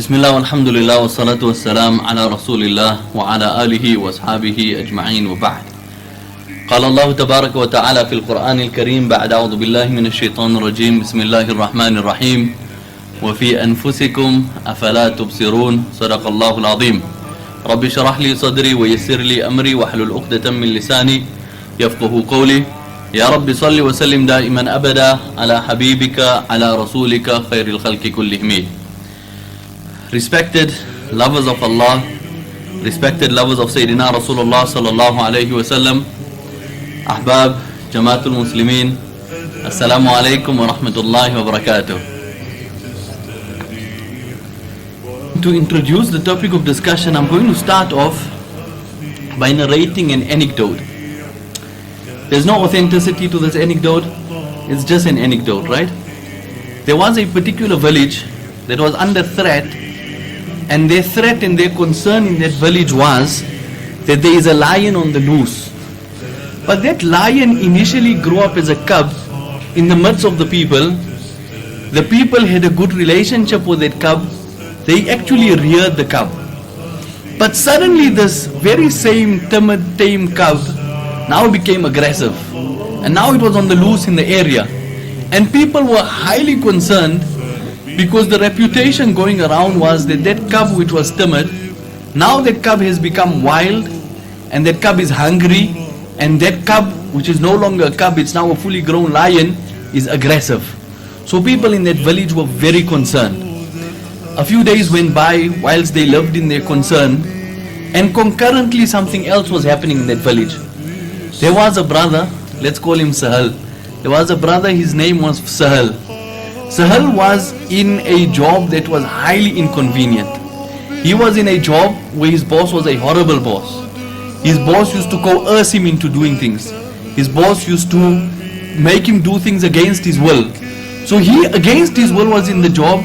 Bismillah walhamdulillah wa salatu wassalam ala rasulillah wa ala alihi wa ashabihi ajma'in wa ba'd. قال الله تبارك وتعالى في القرآن الكريم بعد أعوذ بالله من الشيطان الرجيم بسم الله الرحمن الرحيم وفي أنفسكم أفلا تبصرون صدق الله العظيم رب اشرح لي صدري ويسر لي أمري واحلل عقدة من لساني يفقه قولي يا رب صل وسلم دائما أبدا على حبيبك على رسولك خير الخلق كلهم. Respected lovers of Allah, respected lovers of Sayyidina Rasulullah sallallahu alayhi wa sallam, Ahbab, Jamaatul Muslimin, Assalamu alaikum wa rahmatullahi wa barakatuh. To introduce the topic of discussion, I'm going to start off by narrating an anecdote. There's no authenticity to this anecdote, it's just an anecdote, right? There was a particular village that was under threat, and their threat and their concern in that village was that there is a lion on the loose. But that lion initially grew up as a cub in the midst of the people. The people had a good relationship with that cub. They actually reared the cub. But suddenly this very same timid, tame cub now became aggressive. And now it was on the loose in the area. And people were highly concerned because the reputation going around was that that cub which was timid, now that cub has become wild, and that cub is hungry, and that cub which is no longer a cub, it's now a fully grown lion, is aggressive. So people in that village were very concerned. A few days went by whilst they lived in their concern, and concurrently something else was happening in that village. There was a brother, let's call him Sahal. There was a brother, his name was Sahal. Sahal was in a job that was highly inconvenient. He was in a job where his boss was a horrible boss. His boss used to coerce him into doing things. His boss used to make him do things against his will. So he, against his will, was in the job,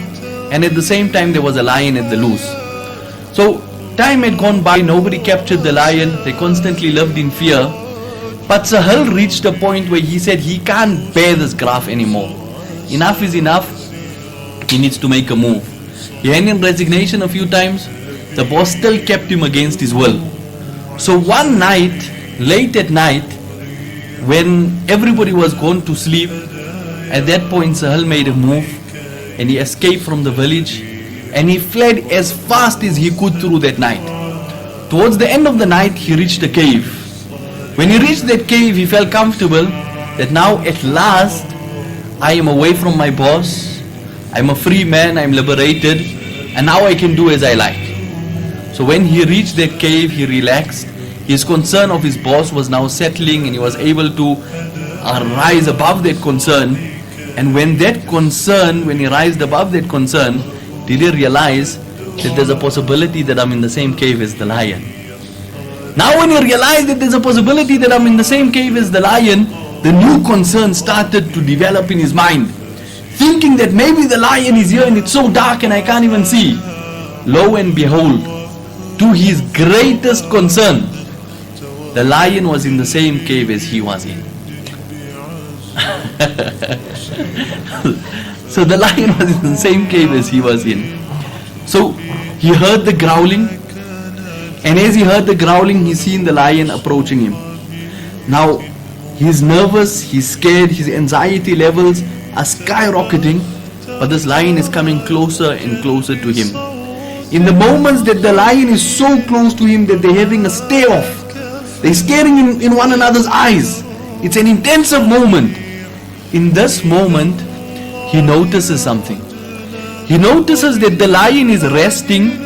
and at the same time there was a lion at the loose. So time had gone by, nobody captured the lion, they constantly lived in fear. But Sahal reached a point where he said he can't bear this graph anymore. Enough is enough, he needs to make a move. He handed in resignation a few times, the boss still kept him against his will. So one night, late at night, when everybody was gone to sleep, at that point Sahal made a move and he escaped from the village and he fled as fast as he could through that night. Towards the end of the night, he reached a cave. When he reached that cave, he felt comfortable that now at last I am away from my boss, I'm a free man, I'm liberated, and now I can do as I like. So when he reached that cave, he relaxed. His concern of his boss was now settling and he was able to rise above that concern. And when he rised above that concern, did he realize that there's a possibility that I'm in the same cave as the lion. Now when he realized that there's a possibility that I'm in the same cave as the lion, the new concern started to develop in his mind, thinking that maybe the lion is here and it's so dark and I can't even see. Lo and behold, to his greatest concern, the lion was in the same cave as he was in. So the lion was in the same cave as he was in. So he heard the growling, and as he heard the growling, he seen the lion approaching him. Now he's nervous, he's scared, his anxiety levels are skyrocketing, but this lion is coming closer and closer to him. In the moments that the lion is so close to him that they're having a stare-off, they're staring in one another's eyes. It's an intensive moment. In this moment, he notices something. He notices that the lion is resting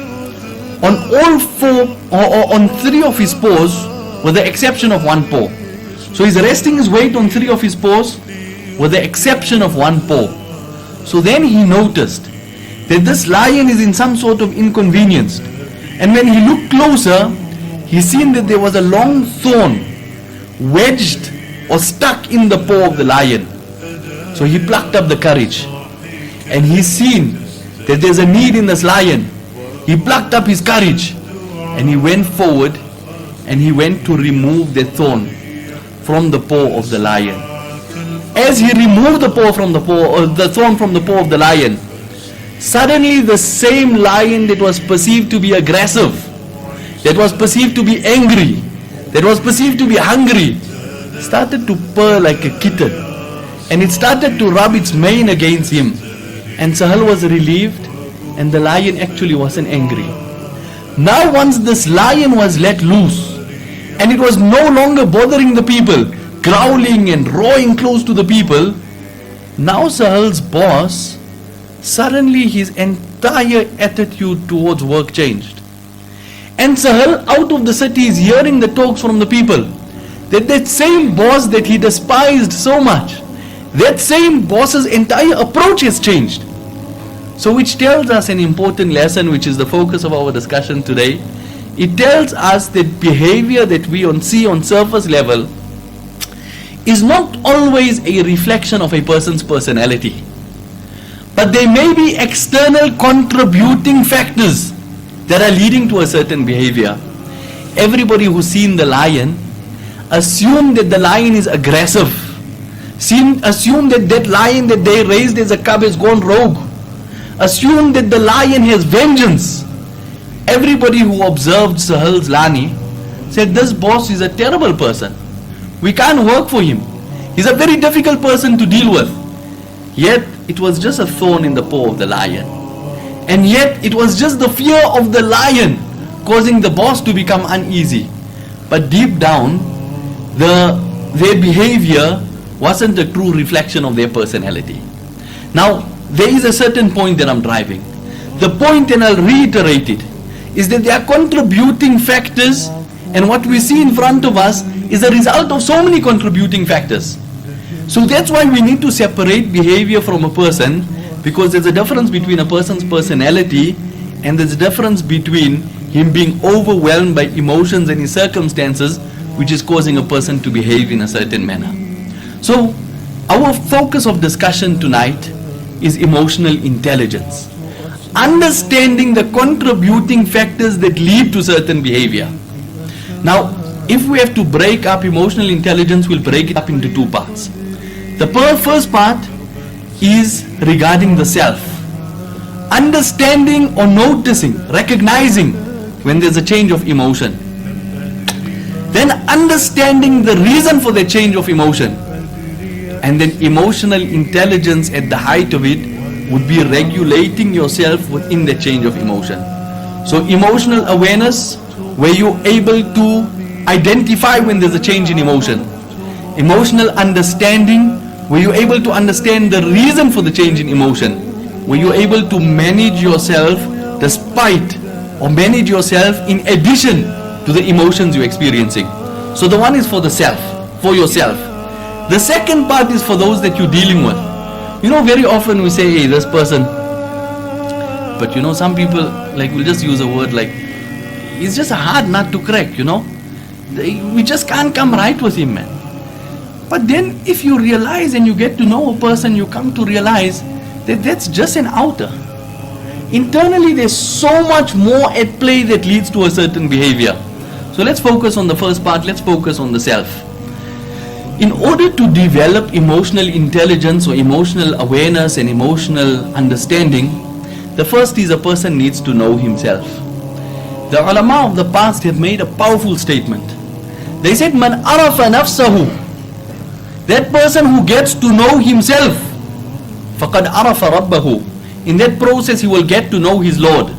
on all four, or on three of his paws, with the exception of one paw. So he's resting his weight on three of his paws, with the exception of one paw. So then he noticed that this lion is in some sort of inconvenience. And when he looked closer, he seen that there was a long thorn wedged or stuck in the paw of the lion. So he plucked up the courage, and he seen that there's a need in this lion. He plucked up his courage and he went forward and he went to remove the thorn from the paw of the lion. As he removed the thorn from the paw of the lion, Suddenly the same lion that was perceived to be aggressive, that was perceived to be angry, that was perceived to be hungry, started to purr like a kitten, and it started to rub its mane against him. And Sahal was relieved, and the lion actually wasn't angry. Now once this lion was let loose, and it was no longer bothering the people, growling and roaring close to the people, now Sahal's boss, suddenly his entire attitude towards work changed. And Sahal out of the city is hearing the talks from the people, that same boss that he despised so much, that same boss's entire approach has changed. So which tells us an important lesson, which is the focus of our discussion today. It tells us that behavior that we see on surface level is not always a reflection of a person's personality, but there may be external contributing factors that are leading to a certain behavior. Everybody who's seen the lion assume that the lion is aggressive, assume that that lion that they raised as a cub has gone rogue, assume that the lion has vengeance. Everybody who observed Sahal's Lani said, this boss is a terrible person. We can't work for him. He's a very difficult person to deal with. Yet it was just a thorn in the paw of the lion. And yet it was just the fear of the lion causing the boss to become uneasy. But deep down, their behavior wasn't a true reflection of their personality. Now, there is a certain point that I'm driving. The point, and I'll reiterate it, is that there are contributing factors, and what we see in front of us is a result of so many contributing factors. So that's why we need to separate behavior from a person, because there's a difference between a person's personality and there's a difference between him being overwhelmed by emotions and his circumstances, which is causing a person to behave in a certain manner. So our focus of discussion tonight is emotional intelligence. Understanding the contributing factors that lead to certain behavior. Now, if we have to break up emotional intelligence, we'll break it up into two parts. The first part is regarding the self. Understanding or noticing, recognizing when there's a change of emotion. Then understanding the reason for the change of emotion. And then emotional intelligence at the height of it would be regulating yourself within the change of emotion. So emotional awareness, where you're able to identify when there's a change in emotion. Emotional understanding, where you're able to understand the reason for the change in emotion. Where you're able to manage yourself despite or manage yourself in addition to the emotions you're experiencing. So the one is for the self, for yourself. The second part is for those that you're dealing with. You know, very often we say, hey, this person, but you know, some people, like, will just use a word like, it's just a hard nut to crack, you know. We just can't come right with him, man. But then if you realize and you get to know a person, you come to realize that that's just an outer. Internally, there's so much more at play that leads to a certain behavior. So let's focus on the first part, let's focus on the self. In order to develop emotional intelligence or emotional awareness and emotional understanding, the first is a person needs to know himself. The ulama of the past have made a powerful statement. They said, Man arafa nafsahu, that person who gets to know himself, faqad arafa rabbahu, in that process he will get to know his Lord.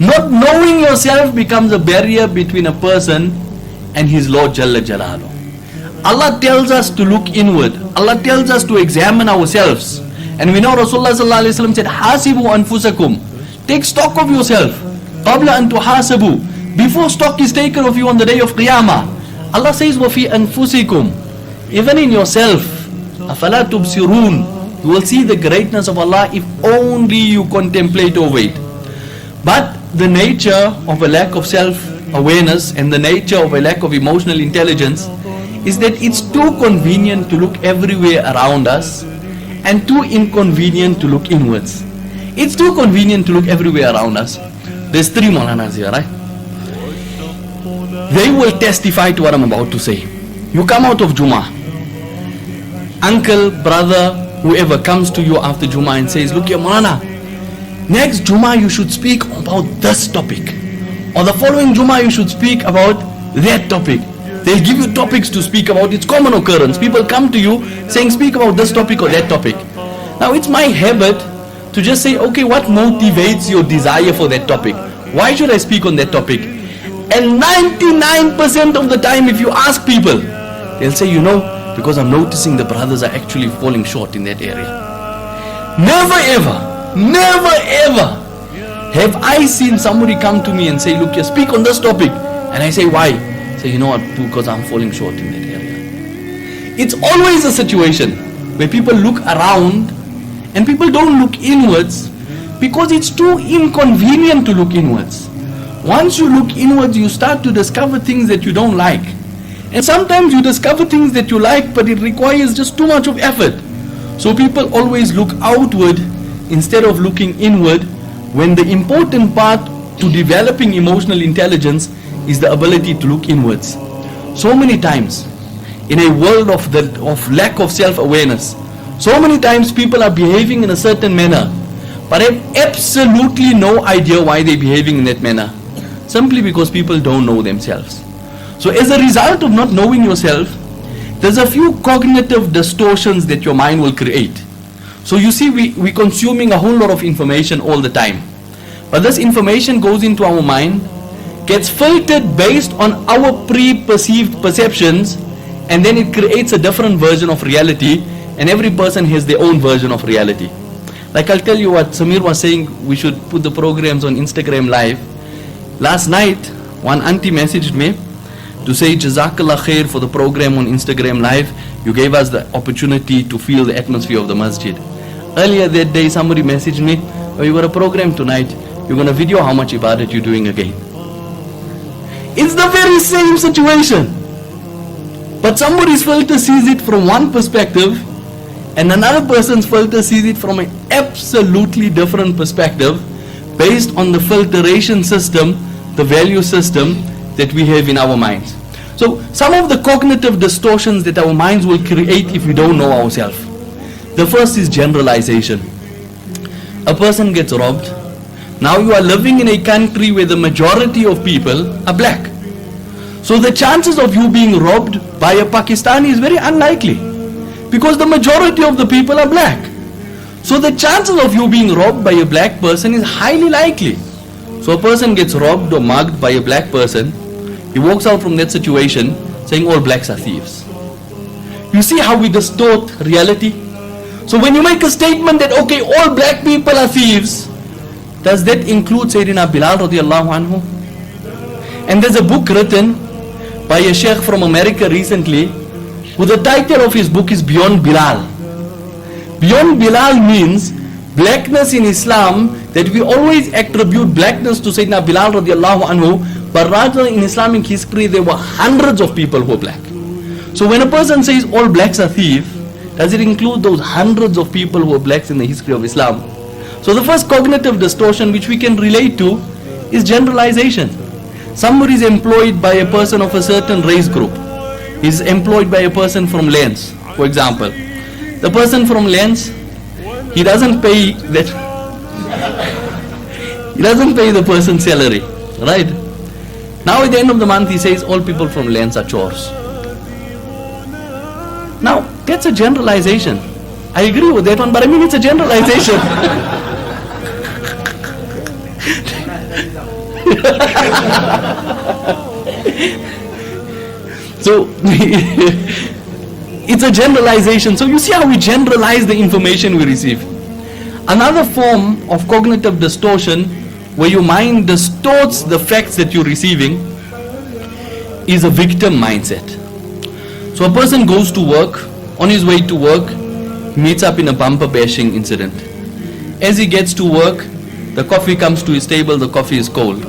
Not knowing yourself becomes a barrier between a person and his Lord Jalla Jalaluhu. Allah tells us to look inward. Allah tells us to examine ourselves. And we know Rasulullah sallallahu alaihi wasallam said, Hasibu anfusakum. Take stock of yourself. Qabla an tuhasabu. Before stock is taken of you on the day of Qiyamah. Allah says, Wafi anfusikum. Even in yourself. Afala tubsirun. You will see the greatness of Allah if only you contemplate over it. But the nature of a lack of self-awareness and the nature of a lack of emotional intelligence is that it's too convenient to look everywhere around us and too inconvenient to look inwards. It's too convenient to look everywhere around us. There's three Maulanas here, right? They will testify to what I'm about to say. You come out of Jummah. Uncle, brother, whoever comes to you after Jummah and says, look here Maulana, Next Jummah you should speak about this topic. Or the following Jummah you should speak about that topic. They'll give you topics to speak about. It's common occurrence. People come to you saying speak about this topic or that topic. Now it's my habit to just say, okay, what motivates your desire for that topic? Why should I speak on that topic? And 99% of the time if you ask people, they'll say, because I'm noticing the brothers are actually falling short in that area. Never ever have I seen somebody come to me and say, look, you speak on this topic. And I say, why? Say, you know what, because I'm falling short in that area. It's always a situation where people look around and people don't look inwards because it's too inconvenient to look inwards. Once you look inwards, you start to discover things that you don't like. And sometimes you discover things that you like, but it requires just too much of effort. So people always look outward instead of looking inward, when the important part to developing emotional intelligence is the ability to look inwards. So many times, in a world of lack of self-awareness, so many times people are behaving in a certain manner, but have absolutely no idea why they're behaving in that manner. Simply because people don't know themselves. So as a result of not knowing yourself, there's a few cognitive distortions that your mind will create. So you see, we're consuming a whole lot of information all the time. But this information goes into our mind, gets filtered based on our pre-perceived perceptions, and then it creates a different version of reality, and every person has their own version of reality. Like I'll tell you what Samir was saying, we should put the programs on Instagram Live. Last night, one auntie messaged me to say, Jazakallah khair for the program on Instagram Live. You gave us the opportunity to feel the atmosphere of the masjid. Earlier that day, somebody messaged me, oh, you got a program tonight. You're going to video how much ibadat you're doing again. It's the very same situation. But somebody's filter sees it from one perspective, and another person's filter sees it from an absolutely different perspective, based on the filtration system, the value system that we have in our minds. So some of the cognitive distortions that our minds will create if we don't know ourselves. The first is generalization. A person gets robbed. Now you are living in a country where the majority of people are black. So the chances of you being robbed by a Pakistani is very unlikely, because the majority of the people are black. So the chances of you being robbed by a black person is highly likely. So a person gets robbed or mugged by a black person, he walks out from that situation saying all blacks are thieves. You see how we distort reality? So when you make a statement that, okay, all black people are thieves, does that include Sayyidina Bilal radiallahu anhu? And there's a book written by a Sheikh from America recently, who the title of his book is Beyond Bilal. Beyond Bilal means blackness in Islam, that we always attribute blackness to Sayyidina Bilal radiallahu anhu, but rather in Islamic history there were hundreds of people who were black. So when a person says all blacks are thieves, does it include those hundreds of people who were blacks in the history of Islam? So the first cognitive distortion which we can relate to is generalization. Somebody is employed by a person of a certain race group. He's employed by a person from Lens, for example. The person from Lens, he doesn't pay that, he doesn't pay the person's salary, right? Now at the end of the month he says all people from Lens are chores. Now that's a generalization. I agree with that one, but I mean it's a generalization. So it's a generalization. So you see how we generalize the information we receive. Another form of cognitive distortion, where your mind distorts the facts that you're receiving, is a victim mindset. So a person goes to work, on his way to work, he meets up in a bumper bashing incident. As he gets to work, the coffee comes to his table, the coffee is cold.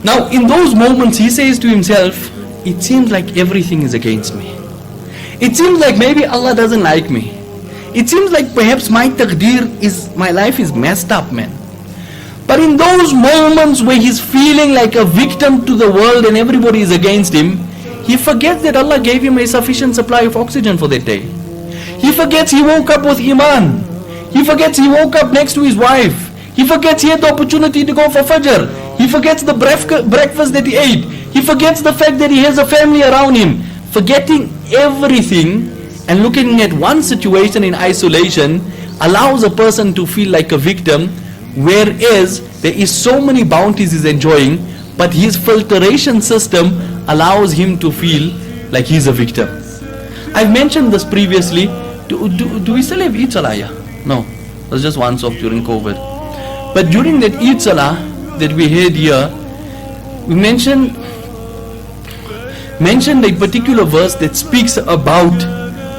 Now in those moments he says to himself, it seems like everything is against me. It seems like maybe Allah doesn't like me. It seems like perhaps my taqdeer is, my life is messed up, man. But in those moments where he's feeling like a victim to the world and everybody is against him, he forgets that Allah gave him a sufficient supply of oxygen for that day. He forgets he woke up with Iman. He forgets he woke up next to his wife. He forgets he had the opportunity to go for Fajr. He forgets the breakfast that he ate. He forgets the fact that he has a family around him. Forgetting everything and looking at one situation in isolation allows a person to feel like a victim, whereas there is so many bounties he's enjoying, but his filtration system allows him to feel like he's a victim. I've mentioned this previously. Do we still have Eid Salah here? No, it was just once off during COVID. But during that Eid Salah that we had here, we mentioned a particular verse that speaks about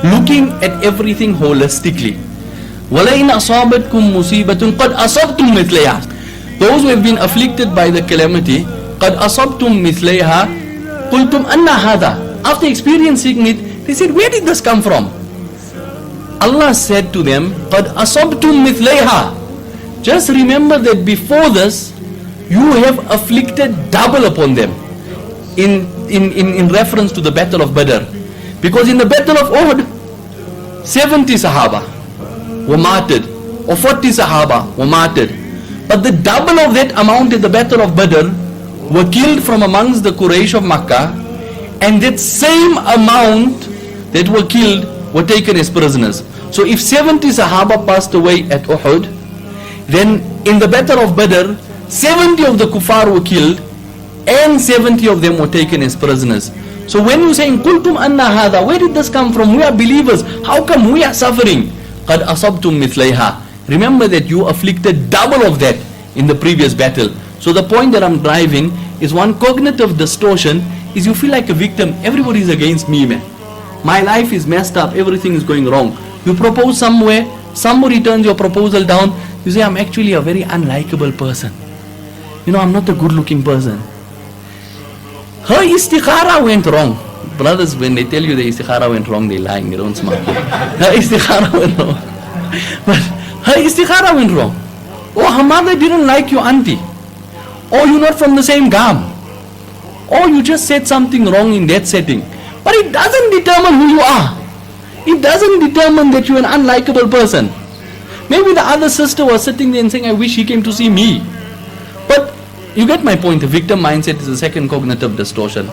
looking at everything holistically. وَلَئِنْ أَصَابَتْكُمْ مُصِيبَةٌ قَدْ أَصَبْتُمْ مِثْلَيْهَا. Those who have been afflicted by the calamity, قَدْ أَصَبْتُمْ مِثْلَيْهَا قُلْتُمْ أَنَّ هَذَا. After experiencing it, they said, where did this come from? Allah said to them, قَدْ أَصَبْتُمْ مِثْلَيْهَا. Just remember that before this, you have afflicted double upon them. In reference to the battle of Badr. Because in the battle of Uhud, 70 Sahaba were martyred, or 40 Sahaba were martyred. But the double of that amount in the battle of Badr were killed from amongst the Quraysh of Makkah, and that same amount that were killed were taken as prisoners. So if 70 Sahaba passed away at Uhud, then in the battle of Badr, 70 of the kuffar were killed, and 70 of them were taken as prisoners. So when you saying Qultum anna hadha, where did this come from? We are believers. How come we are suffering? Qad asabtum mithlaiha. Remember that you afflicted double of that in the previous battle. So the point that I'm driving is, one cognitive distortion is you feel like a victim. Everybody is against me, man. My life is messed up. Everything is going wrong. You propose somewhere, somebody turns your proposal down. You say, I'm actually a very unlikable person. You know, I'm not a good looking person. Her istikhara went wrong. Brothers, when they tell you the istikhara went wrong, they're lying, they don't smile. Her istikhara went wrong. But her istikhara went wrong. Or her mother didn't like your auntie. Or you're not from the same gam. Or you just said something wrong in that setting. But it doesn't determine who you are. It doesn't determine that you're an unlikable person. Maybe the other sister was sitting there and saying, I wish he came to see me. But you get my point. The victim mindset is the second cognitive distortion.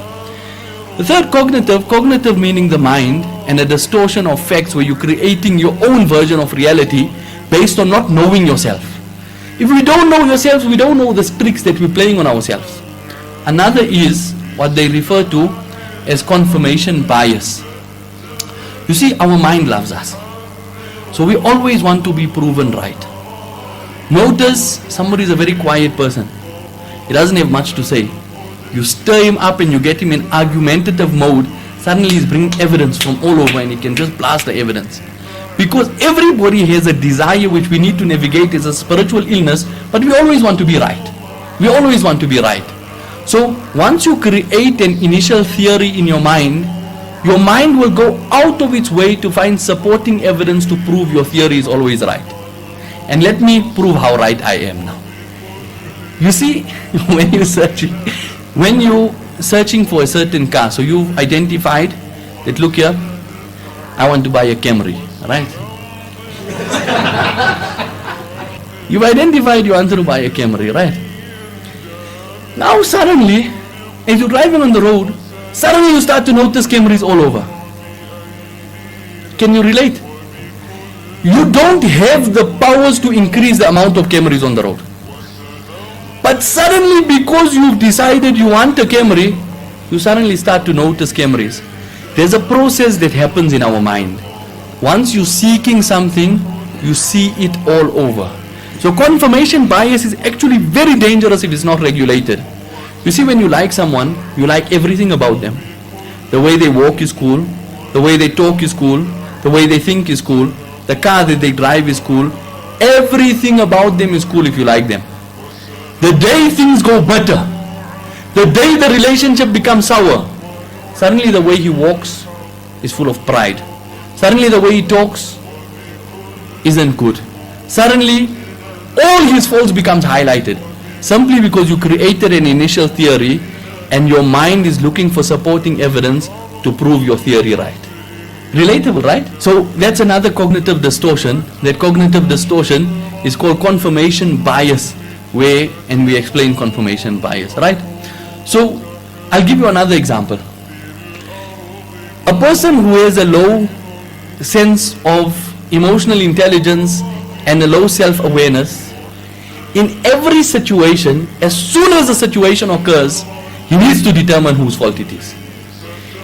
The third cognitive meaning the mind, and a distortion of facts where you're creating your own version of reality based on not knowing yourself. If we don't know yourselves, we don't know the tricks that we're playing on ourselves. Another is what they refer to as confirmation bias. You see, our mind loves us. So we always want to be proven right. Notice somebody is a very quiet person. He doesn't have much to say. You stir him up and you get him in argumentative mode. Suddenly he's bringing evidence from all over and he can just blast the evidence. Because everybody has a desire which we need to navigate as a spiritual illness, but we always want to be right. We always want to be right. So once you create an initial theory in your mind will go out of its way to find supporting evidence to prove your theory is always right. And let me prove how right I am now. You see, when you're searching for a certain car, so you've identified that, look here, I want to buy a Camry, right? You've identified you want to buy a Camry, right? Now suddenly, as you're driving on the road, suddenly you start to notice Camrys all over. Can you relate? You don't have the powers to increase the amount of Camrys on the road. But suddenly, because you've decided you want a Camry, you suddenly start to notice Camrys. There's a process that happens in our mind. Once you're seeking something, you see it all over. So confirmation bias is actually very dangerous if it's not regulated. You see, when you like someone, you like everything about them. The way they walk is cool. The way they talk is cool. The way they think is cool. The car that they drive is cool. Everything about them is cool if you like them. The day things go better, the day the relationship becomes sour, suddenly the way he walks is full of pride. Suddenly the way he talks isn't good. Suddenly all his faults becomes highlighted. Simply because you created an initial theory and your mind is looking for supporting evidence to prove your theory right. Relatable, right? So that's another cognitive distortion. That cognitive distortion is called confirmation bias, and we explain confirmation bias, right? So I'll give you another example. A person who has a low sense of emotional intelligence and a low self-awareness, in every situation, as soon as a situation occurs, he needs to determine whose fault it is.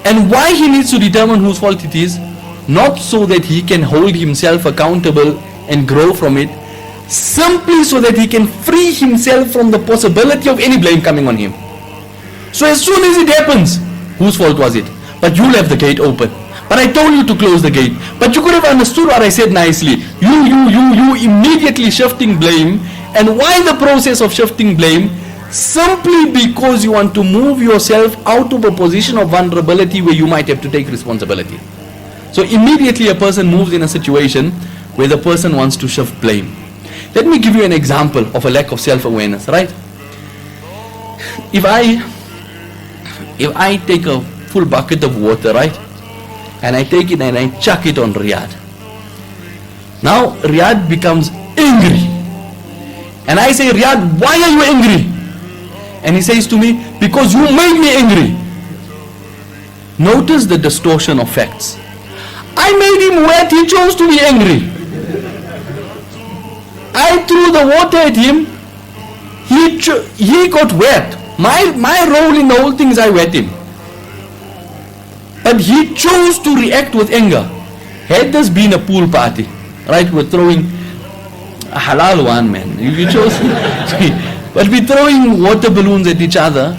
And why he needs to determine whose fault it is? Not so that he can hold himself accountable and grow from it, simply so that he can free himself from the possibility of any blame coming on him. So as soon as it happens, whose fault was it? But you left the gate open. But I told you to close the gate. But you could have understood what I said nicely. You immediately shifting blame. And why the process of shifting blame? Simply because you want to move yourself out of a position of vulnerability where you might have to take responsibility. So immediately a person moves in a situation where the person wants to shift blame. Let me give you an example of a lack of self-awareness, right? If I take a full bucket of water, right, and I take it and I chuck it on Riyadh. Now Riyadh becomes angry. And I say, Riyadh, why are you angry? And he says to me, because you made me angry. Notice the distortion of facts. I made him wet, he chose to be angry. I threw the water at him, he got wet. My role in the whole thing is I wet him. But he chose to react with anger. Had this been a pool party, right, we're throwing a halal one, man. You chose, but we're throwing water balloons at each other.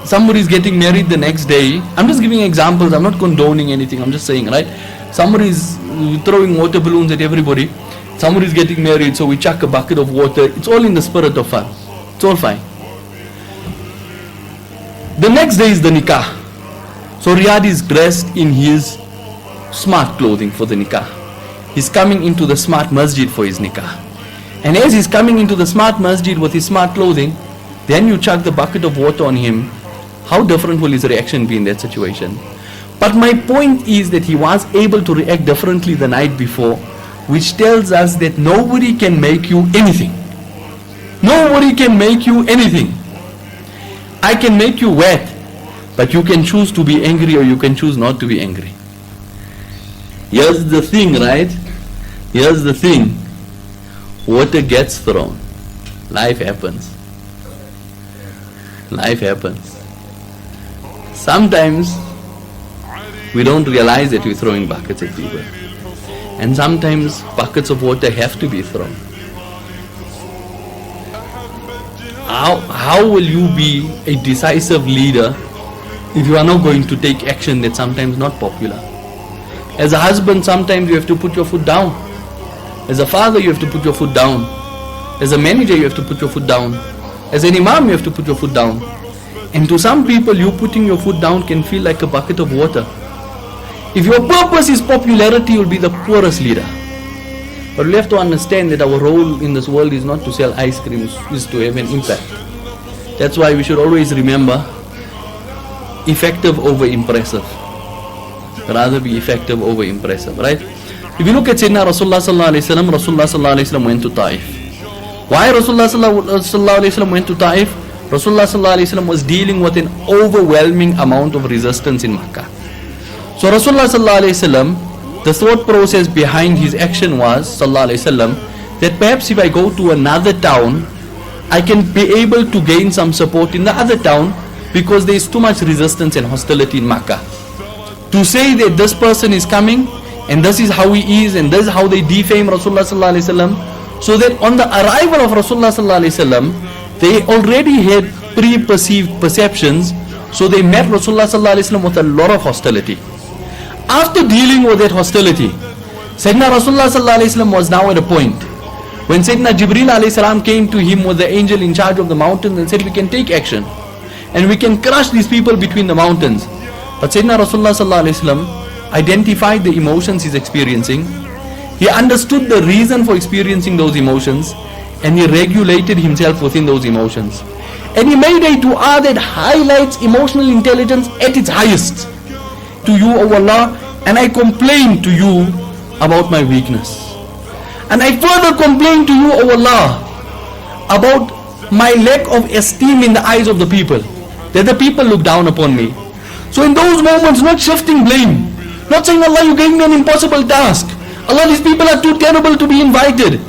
Somebody's getting married the next day. I'm just giving examples, I'm not condoning anything, I'm just saying, right? Somebody's throwing water balloons at everybody. Somebody's getting married, so we chuck a bucket of water. It's all in the spirit of fun. It's all fine. The next day is the nikah. So Riyadh is dressed in his smart clothing for the nikah. He's coming into the smart masjid for his nikah. And as he's coming into the smart masjid with his smart clothing, then you chuck the bucket of water on him. How different will his reaction be in that situation? But my point is that he was able to react differently the night before, which tells us that nobody can make you anything. Nobody can make you anything. I can make you wet, but you can choose to be angry or you can choose not to be angry. Here's the thing, right? Here's the thing. Water gets thrown. Life happens. Life happens. Sometimes we don't realize that we're throwing buckets at people. And sometimes buckets of water have to be thrown. How will you be a decisive leader if you are not going to take action that's sometimes not popular? As a husband, sometimes you have to put your foot down. As a father, you have to put your foot down. As a manager, you have to put your foot down. As an imam, you have to put your foot down. And to some people, you putting your foot down can feel like a bucket of water. If your purpose is popularity, you'll be the poorest leader. But we have to understand that our role in this world is not to sell ice cream, is to have an impact. That's why we should always remember, effective over impressive. Rather be effective over impressive, right? If you look at Sayyidina Rasulullah sallallahu alaihi wasallam went to Taif. Why Rasulullah sallallahu alaihi wasallam went to Taif? Rasulullah sallallahu alaihi wasallam was dealing with an overwhelming amount of resistance in Makkah. So Rasulullah sallallahu alaihi wasallam, the thought process behind his action was sallallahu alaihi wasallam that perhaps if I go to another town, I can be able to gain some support in the other town because there is too much resistance and hostility in Makkah. To say that this person is coming and this is how he is and this is how they defame Rasulullah sallallahu alaihi wasallam, so that on the arrival of Rasulullah sallallahu alaihi wasallam, they already had pre-perceived perceptions, so they met Rasulullah sallallahu alaihi wasallam with a lot of hostility. After dealing with that hostility, Sayyidina Rasulullah sallallahu alaihi wasallam was now at a point when Sayyidina Jibreel alayhi salam came to him with the angel in charge of the mountains and said, we can take action and we can crush these people between the mountains. But Sayyidina Rasulullah sallallahu alaihi wasallam identified the emotions he's experiencing. He understood the reason for experiencing those emotions and he regulated himself within those emotions. And he made a dua that highlights emotional intelligence at its highest. To you, O Allah, and I complain to you about my weakness. And I further complain to you, O Allah, about my lack of esteem in the eyes of the people, that the people look down upon me. So in those moments, not shifting blame, not saying, Allah, you gave me an impossible task, Allah, these people are too terrible to be invited.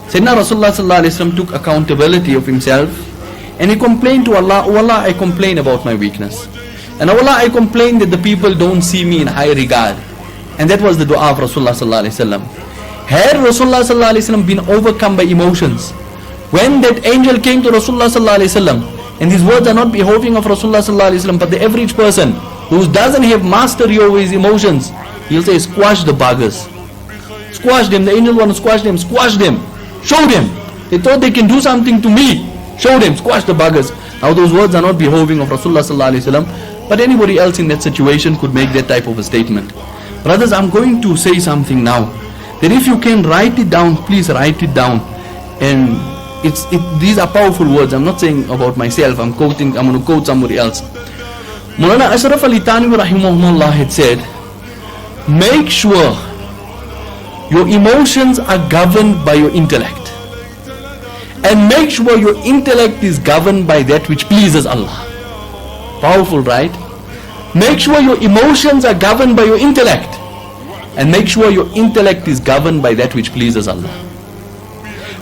Sayyidina Rasulullah sallallahu alaihi wasallam took accountability of himself, and he complained to Allah, "Oh Allah, I complain about my weakness, and oh Allah, I complain that the people don't see me in high regard." And that was the dua of Rasulullah sallallahu alaihi wasallam. Had Rasulullah sallallahu alaihi wasallam been overcome by emotions, when that angel came to Rasulullah sallallahu alaihi wasallam, and these words are not behoving of Rasulullah sallallahu alaihi wasallam, but the average person who doesn't have mastery over his emotions, he'll say, "Squash the buggers, squash them." The angel want to squash them, squash them, show them. They thought they can do something to me, show them, squash the buggers. Now those words are not behoving of Rasulullah sallallahu alaihi wasallam, but anybody else in that situation could make that type of a statement. Brothers, I'm going to say something now, that if you can write it down, please write it down. And these are powerful words. I'm not saying about myself, I'm going to quote somebody else. Maulana Ashraf Ali Thanwi rahimahullah had said, make sure your emotions are governed by your intellect, and make sure your intellect is governed by that which pleases Allah. Powerful, right? Make sure your emotions are governed by your intellect, and make sure your intellect is governed by that which pleases Allah.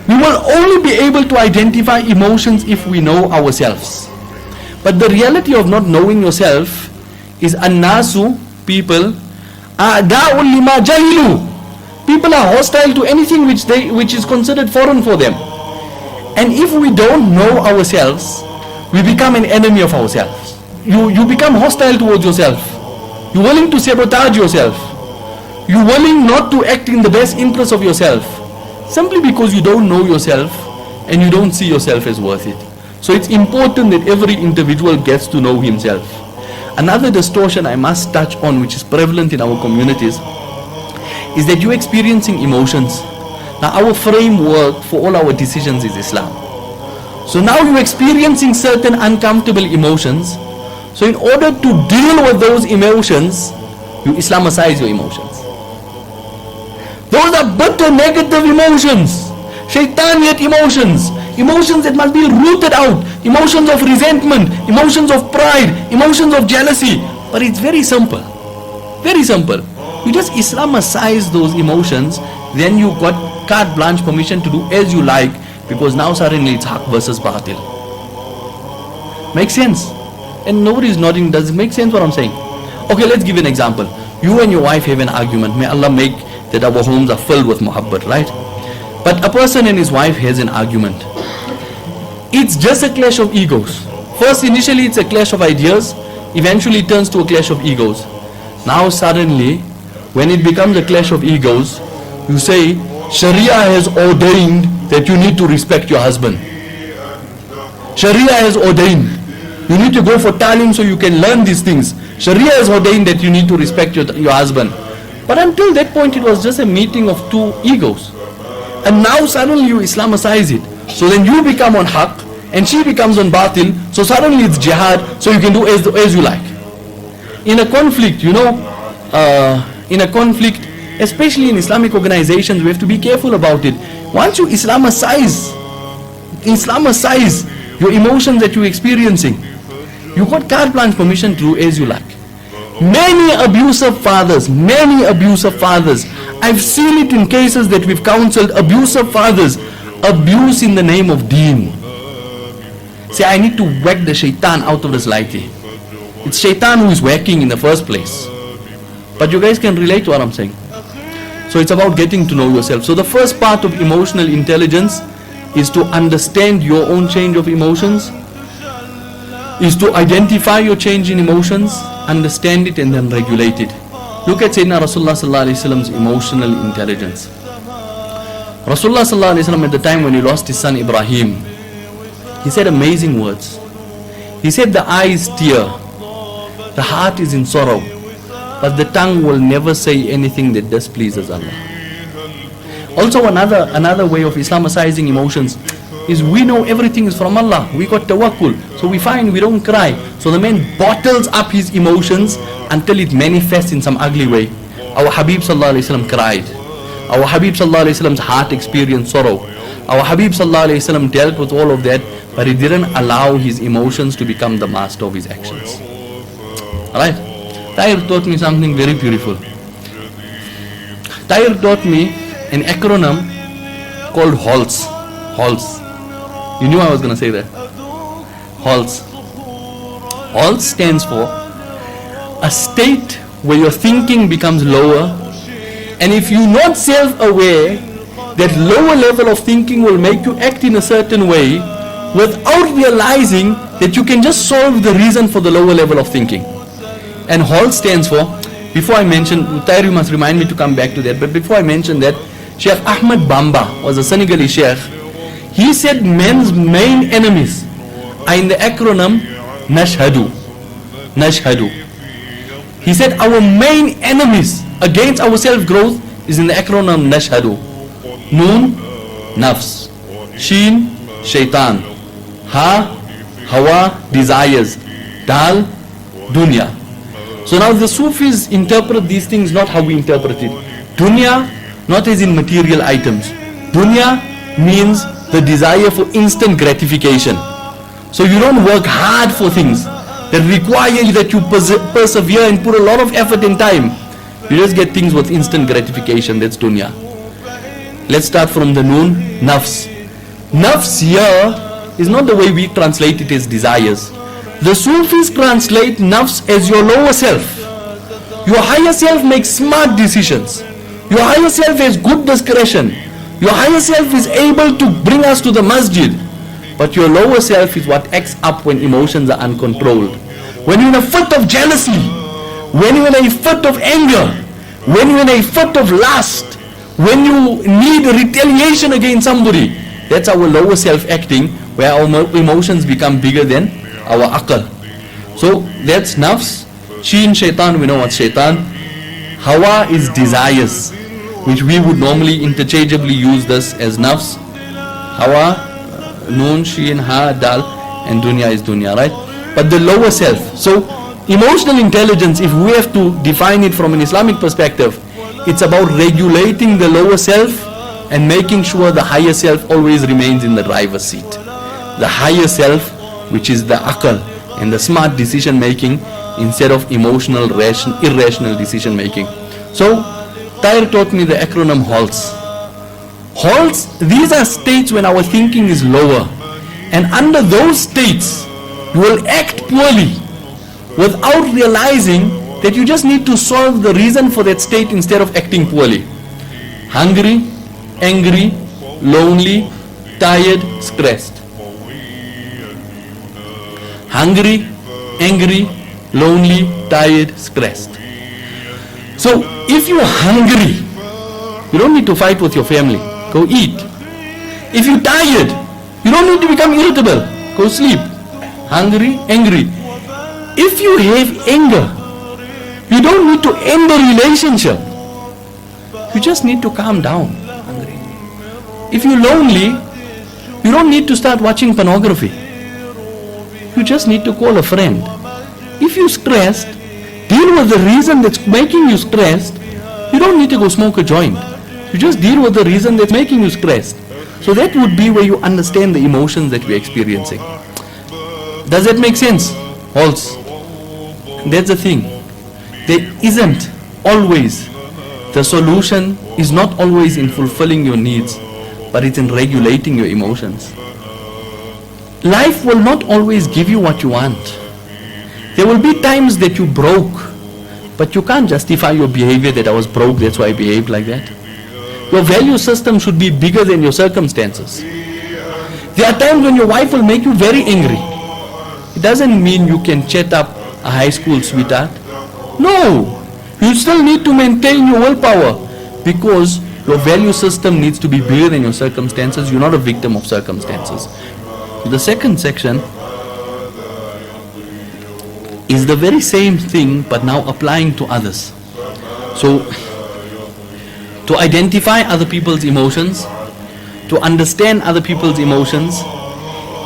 We will only be able to identify emotions if we know ourselves. But the reality of not knowing yourself is annasu, people, a'da'un lima jahilu. People are hostile to anything which is considered foreign for them. And if we don't know ourselves, we become an enemy of ourselves. You become hostile towards yourself. You're willing to sabotage yourself. You're willing not to act in the best interest of yourself, simply because you don't know yourself and you don't see yourself as worth it. So it's important that every individual gets to know himself. Another distortion I must touch on, which is prevalent in our communities, is that you're experiencing emotions. Now our framework for all our decisions is Islam. So now you're experiencing certain uncomfortable emotions. So in order to deal with those emotions, you Islamicize your emotions. Those are bitter negative emotions, shaitaniyat emotions, emotions that must be rooted out, emotions of resentment, emotions of pride, emotions of jealousy. But it's very simple, very simple. You just Islamicize those emotions, then you got carte blanche permission to do as you like, because now suddenly it's haq versus batil. Makes sense? And nobody's nodding. Does it make sense what I'm saying? Okay, let's give an example. You and your wife have an argument. May Allah make that our homes are filled with muhabbat, right? But a person and his wife has an argument. It's just a clash of egos. First, initially it's a clash of ideas, eventually it turns to a clash of egos. Now suddenly, when it becomes a clash of egos, you say, Sharia has ordained that you need to respect your husband. Sharia has ordained. You need to go for talim so you can learn these things. Sharia has ordained that you need to respect your husband. But until that point, it was just a meeting of two egos. And now suddenly you Islamicize it. So then you become on haqq and she becomes on batil. So suddenly it's jihad, so you can do as you like. In a conflict, in a conflict, especially in Islamic organizations, we have to be careful about it. Once you Islamicize your emotions that you're experiencing, you got carte blanche permission to do as you like. Many abusive fathers, I've seen it in cases that we've counseled, abusive fathers, abuse in the name of Deen. Say, I need to whack the shaitan out of this lighty. It's shaitan who is whacking in the first place. But you guys can relate to what I'm saying. So it's about getting to know yourself. So the first part of emotional intelligence is to understand your own change of emotions, is to identify your change in emotions, understand it and then regulate it. Look at Sayyidina Rasulullah sallallahu alaihi wasallam's emotional intelligence. Rasulullah sallallahu alaihi wasallam, at the time when he lost his son Ibrahim, he said amazing words. He said, the eyes tear, the heart is in sorrow, but the tongue will never say anything that displeases Allah. Also another way of Islamicizing emotions is we know everything is from Allah. We got tawakkul, so we find we don't cry. So the man bottles up his emotions until it manifests in some ugly way. Our Habib sallallahu alaihi wasallam cried. Our Habib sallallahu alaihi wasallam's heart experienced sorrow. Our Habib sallallahu alaihi wasallam dealt with all of that, but he didn't allow his emotions to become the master of his actions. Alright? Tahir taught me something very beautiful. Tahir taught me an acronym called HALTS. HALTS. You knew I was going to say that. HALTS. HALTS stands for a state where your thinking becomes lower, and if you're not self-aware, that lower level of thinking will make you act in a certain way without realizing that you can just solve the reason for the lower level of thinking. And HALT stands for, before I mention, Tahir, you must remind me to come back to that, but before I mention that, Sheikh Ahmed Bamba was a Senegalese Sheikh. He said men's main enemies are in the acronym Nashhadu. Nashhadu. He said our main enemies against our self-growth is in the acronym Nashhadu. Noon, Nafs. Sheen, Shaitan. Ha, Hawa, desires. Dal, Dunya. So now the Sufis interpret these things not how we interpret it. Dunya, not as in material items. Dunya means the desire for instant gratification. So you don't work hard for things that require that you persevere and put a lot of effort and time. You just get things with instant gratification. That's dunya. Let's start from the noon. Nafs. Nafs here is not the way we translate it as desires. The Sufis translate nafs as your lower self. Your higher self makes smart decisions. Your higher self has good discretion. Your higher self is able to bring us to the masjid. But your lower self is what acts up when emotions are uncontrolled. When you're in a fit of jealousy, when you're in a fit of anger, when you're in a fit of lust, when you need retaliation against somebody, that's our lower self acting, where our emotions become bigger than our aql. So that's nafs. Sheen, shaitan, we know what's shaitan. Hawa is desires, which we would normally interchangeably use this as nafs. Hawa, noon, sheen, ha, dal, and dunya is dunya, right? But the lower self. So emotional intelligence, if we have to define it from an Islamic perspective, it's about regulating the lower self and making sure the higher self always remains in the driver's seat. The higher self, which is the aql and the smart decision making, instead of emotional, irrational decision making. So Tahir taught me the acronym HALTS. HALTS, these are states when our thinking is lower, and under those states you will act poorly without realizing that you just need to solve the reason for that state instead of acting poorly. Hungry, angry, lonely, tired, stressed. Hungry, angry, lonely, tired, stressed. So if you're hungry, you don't need to fight with your family. Go eat. If you're tired, you don't need to become irritable. Go sleep. Hungry, angry. If you have anger, you don't need to end the relationship. You just need to calm down. Hungry. If you're lonely, you don't need to start watching pornography. You just need to call a friend. If you're stressed, deal with the reason that's making you stressed. You don't need to go smoke a joint. You just deal with the reason that's making you stressed. So that would be where you understand the emotions that we're experiencing. Does that make sense? Also, that's the thing. There isn't always, the solution is not always in fulfilling your needs, but it's in regulating your emotions. Life will not always give you what you want. There will be times that you broke, but you can't justify your behavior that I was broke, that's why I behaved like that. Your value system should be bigger than your circumstances. There are times when your wife will make you very angry. It doesn't mean you can chat up a high school sweetheart. No, you still need to maintain your willpower, because your value system needs to be bigger than your circumstances. You're not a victim of circumstances. The second section is the very same thing, but now applying to others. So, to identify other people's emotions, to understand other people's emotions,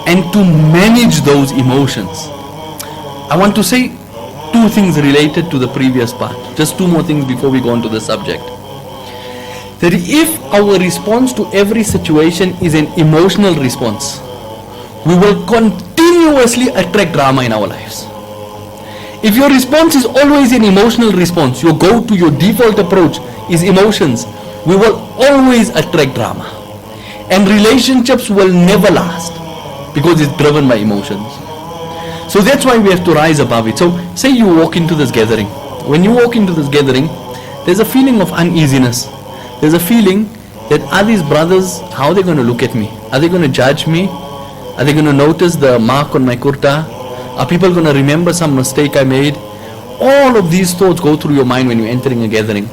and to manage those emotions. I want to say two things related to the previous part. Just two more things before we go on to the subject. that if our response to every situation is an emotional response, we will continuously attract drama in our lives. If your response is always an emotional response, your go-to, your default approach is emotions, we will always attract drama. And relationships will never last because it's driven by emotions. So that's why we have to rise above it. So say you walk into this gathering. When you walk into this gathering, there's a feeling of uneasiness. There's a feeling that are these brothers, how are they going to look at me? Are they going to judge me? Are they going to notice the mark on my kurta? Are people going to remember some mistake I made? All of these thoughts go through your mind when you're entering a gathering.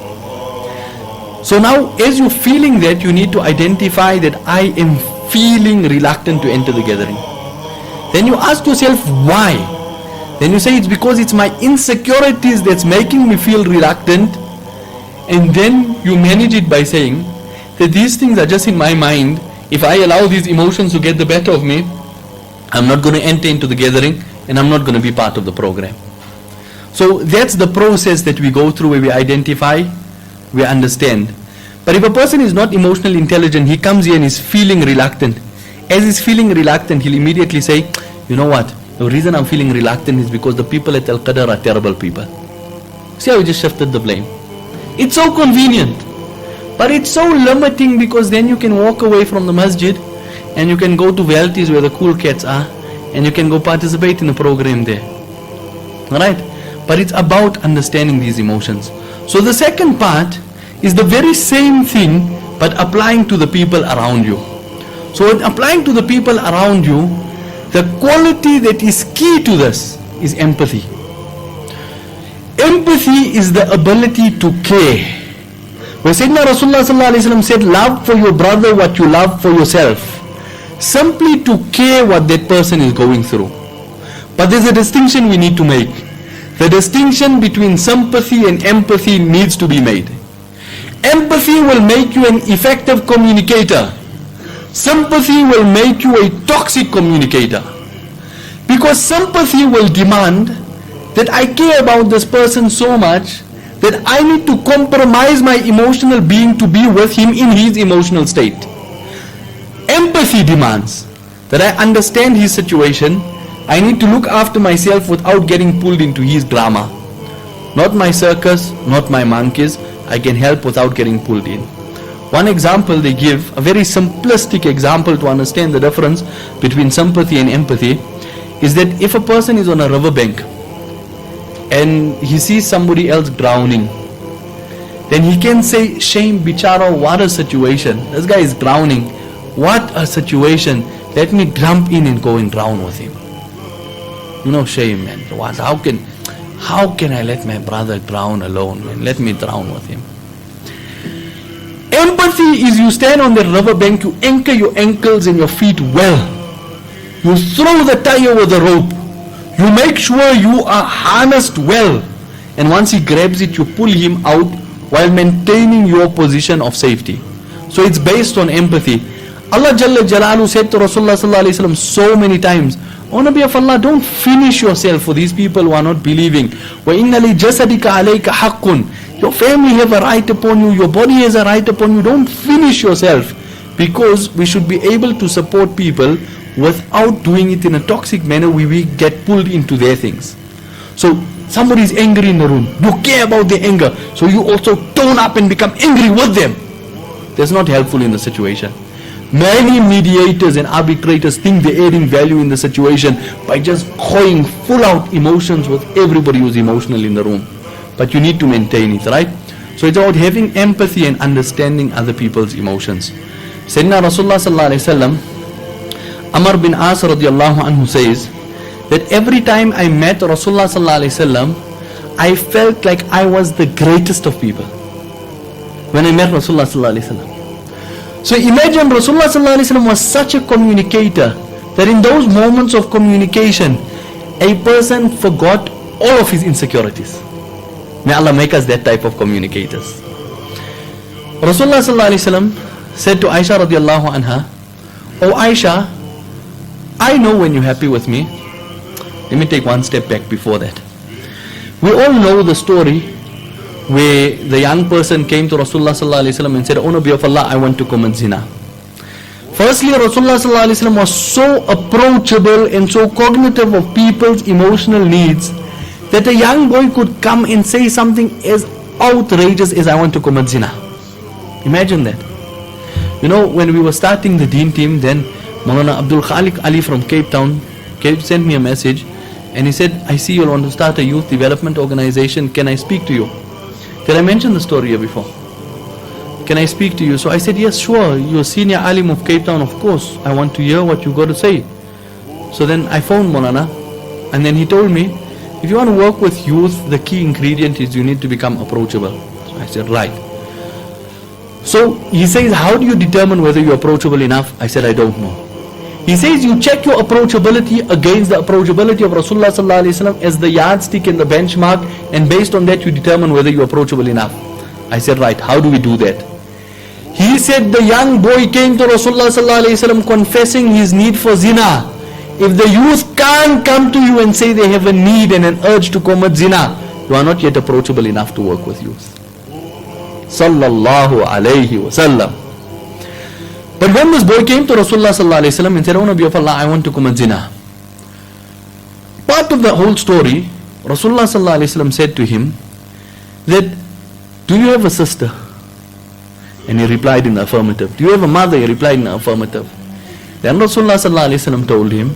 So now, as you're feeling that, you need to identify that I am feeling reluctant to enter the gathering. Then you ask yourself, why? Then you say, it's because it's my insecurities that's making me feel reluctant. And then you manage it by saying that these things are just in my mind. If I allow these emotions to get the better of me, I'm not going to enter into the gathering and I'm not going to be part of the program. So that's the process that we go through where we identify, we understand. But if a person is not emotionally intelligent, he comes here and is feeling reluctant. As he's feeling reluctant, he'll immediately say, you know what, the reason I'm feeling reluctant is because the people at Al-Qadr are terrible people. See how he just shifted the blame. It's so convenient, but it's so limiting, because then you can walk away from the masjid and you can go to Bhyat where the cool cats are and you can go participate in the program there. Alright? But it's about understanding these emotions. So the second part is the very same thing but applying to the people around you. So in applying to the people around you, the quality that is key to this is empathy. Empathy is the ability to care. Where Sayyidina Rasulullah sallallahu alaihi wasallam said, love for your brother what you love for yourself. Simply to care what that person is going through. But there's a distinction we need to make. The distinction between sympathy and empathy needs to be made. Empathy will make you an effective communicator. Sympathy will make you a toxic communicator. Because sympathy will demand that I care about this person so much that I need to compromise my emotional being to be with him in his emotional state. Empathy demands that I understand his situation. I need to look after myself without getting pulled into his drama. Not my circus, not my monkeys. I can help without getting pulled in. One example they give, a very simplistic example to understand the difference between sympathy and empathy, is that if a person is on a riverbank and he sees somebody else drowning, then he can say, shame, bichara, what a situation. This guy is drowning. What a situation. Let me jump in and go and drown with him. You know, shame, man. How can I let my brother drown alone, man? Let me drown with him. Empathy is you stand on the riverbank, you anchor your ankles and your feet well. You throw the tire with the rope. You make sure you are harnessed well. And once he grabs it, you pull him out while maintaining your position of safety. So it's based on empathy. Allah Jalla Jalalu said to Rasulullah sallallahu alaihi wasallam so many times, O Nabi of Allah, don't finish yourself for these people who are not believing. وَإِنَّ لِجَسَدِكَ عَلَيْكَ حَقٌّ. Your family have a right upon you, your body has a right upon you. Don't finish yourself, because we should be able to support people without doing it in a toxic manner where we get pulled into their things. So somebody is angry in the room, you care about their anger, so you also tone up and become angry with them. That's not helpful in the situation. Many mediators and arbitrators think they're adding value in the situation by just going full out emotions with everybody who's emotional in the room. But you need to maintain it, right? So it's about having empathy and understanding other people's emotions. Sayyidina Rasulullah sallallahu alaihi wasallam, Amr bin As radiallahu anhu says that every time I met Rasulullah sallallahu alaihi wasallam, I felt like I was the greatest of people when I met Rasulullah sallallahu alaihi wasallam. So imagine Rasulullah sallallahu alaihi wasallam was such a communicator that in those moments of communication, a person forgot all of his insecurities. May Allah make us that type of communicators. Rasulullah sallallahu alaihi wasallam said to Aisha radiallahu anha, "Oh Aisha, I know when you're happy with me." Let me take one step back before that. We all know the story where the young person came to Rasulullah sallallahu alaihi wasallam and said, "O Nabi of Allah, I want to commit zina." Firstly, Rasulullah sallallahu alaihi wasallam was so approachable and so cognitive of people's emotional needs that a young boy could come and say something as outrageous as, "I want to commit zina." Imagine that. You know, when we were starting the Deen team, then Maulana Abdul Khalik Ali from Cape Town sent me a message and he said, "I see you want to start a youth development organization. Can I speak to you?" Did I mention the story here before? "Can I speak to you?" So I said, "Yes, sure. You're senior alim of Cape Town, of course. I want to hear what you got to say." So then I phoned Maulana and then he told me, "If you want to work with youth, the key ingredient is you need to become approachable." So I said, "Right." So he says, "How do you determine whether you're approachable enough?" I said, "I don't know." He says, "You check your approachability against the approachability of Rasulullah sallallahu alaihi wasallam as the yardstick and the benchmark, and based on that you determine whether you're approachable enough." I said, "Right, how do we do that?" He said, "The young boy came to Rasulullah sallallahu alaihi wasallam confessing his need for zina. If the youth can't come to you and say they have a need and an urge to commit zina, you are not yet approachable enough to work with youth." Sallallahu alaihi wasallam. But when this boy came to Rasulullah sallallahu alaihi wasallam and said, "O Nabi of Allah, I want to commit zina," part of the whole story, Rasulullah sallallahu alaihi wasallam said to him that, "Do you have a sister?" And he replied in the affirmative. "Do you have a mother?" He replied in the affirmative. Then Rasulullah sallallahu alaihi wasallam told him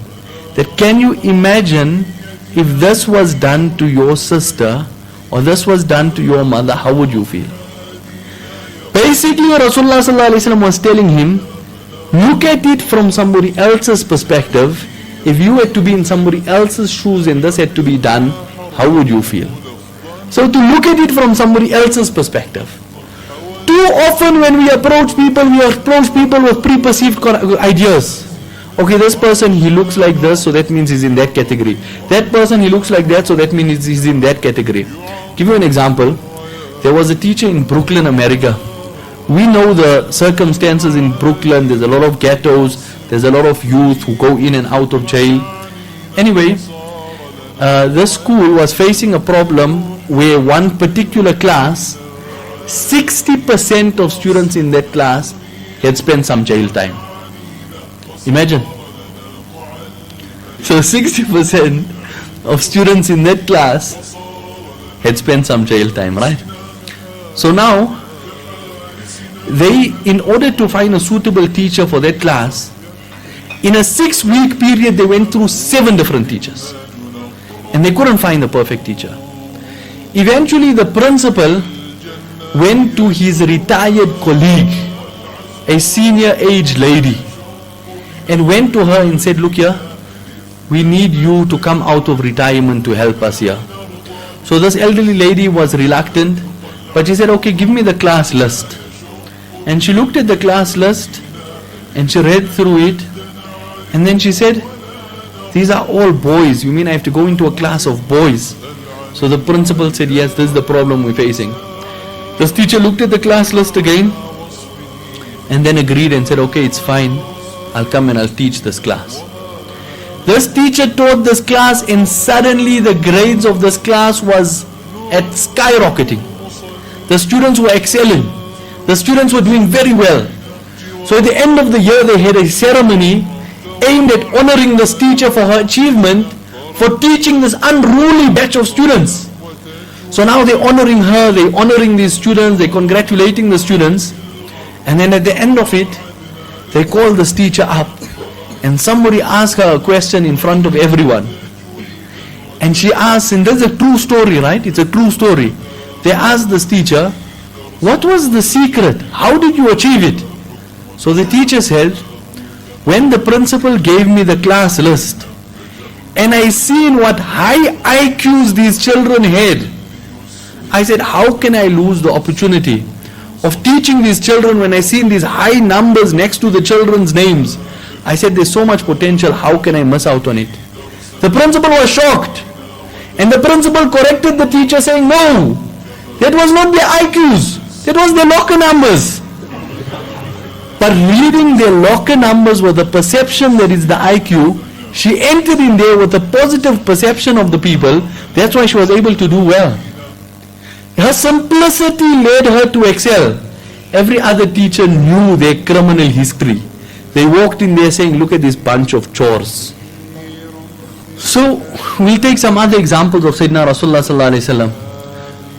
that, "Can you imagine if this was done to your sister or this was done to your mother, how would you feel?" Basically, Rasulullah sallallahu alaihi wasallam was telling him, look at it from somebody else's perspective. If you had to be in somebody else's shoes and this had to be done, how would you feel? So to look at it from somebody else's perspective. Too often when we approach people with preperceived ideas. Okay, this person, he looks like this, so that means he's in that category. That person, he looks like that, so that means he's in that category. Give you an example. There was a teacher in Brooklyn, America. We know the circumstances in Brooklyn. There's a lot of ghettos. There's a lot of youth who go in and out of jail. Anyway, this school was facing a problem where one particular class, 60% of students in that class had spent some jail time. Imagine. So 60% of students in that class had spent some jail time, right? So now, they, in order to find a suitable teacher for that class, in a 6-week period they went through 7 different teachers. And they couldn't find the perfect teacher. Eventually the principal went to his retired colleague, a senior age lady, and went to her and said, "Look here, we need you to come out of retirement to help us here." So this elderly lady was reluctant, but she said, "Okay, give me the class list." And she looked at the class list and she read through it, and then she said, "These are all boys. You mean I have to go into a class of boys?" So the principal said, "Yes, this is the problem we're facing." This teacher looked at the class list again and then agreed and said, "Okay, it's fine. I'll come and I'll teach this class." This teacher taught this class, and suddenly the grades of this class was at skyrocketing. The students were excelling. The students were doing very well. So at the end of the year they had a ceremony aimed at honoring this teacher for her achievement for teaching this unruly batch of students. So now they're honoring her, they're honoring these students, they're congratulating the students, and then at the end of it they call this teacher up and somebody asked her a question in front of everyone. And she asks, and that's a true story, right? It's a true story. They asked this teacher, "What was the secret? How did you achieve it?" So the teacher said, "When the principal gave me the class list and I seen what high IQs these children had, I said, how can I lose the opportunity of teaching these children when I seen these high numbers next to the children's names? I said, there's so much potential, how can I miss out on it?" The principal was shocked, and the principal corrected the teacher saying, "No, that was not their IQs, that was their locker numbers." But reading their locker numbers with the perception that it's the IQ, she entered in there with a positive perception of the people. That's why she was able to do well. Her simplicity led her to excel. Every other teacher knew their criminal history. They walked in there saying, look at this bunch of chores. So, we'll take some other examples of Sayyidina Rasulullah sallallahu alaihi wasallam.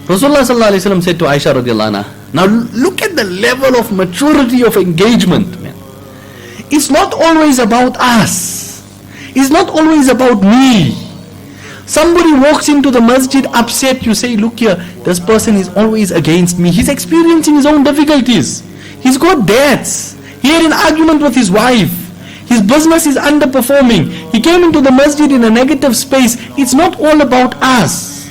Rasulullah sallallahu alaihi wasallam said to Aisha radiallahu anha, now look at the level of maturity of engagement, man. It's not always about us. It's not always about me. Somebody walks into the masjid upset, you say, look here, this person is always against me. He's experiencing his own difficulties. He's got debts. He had an argument with his wife. His business is underperforming. He came into the masjid in a negative space. It's not all about us.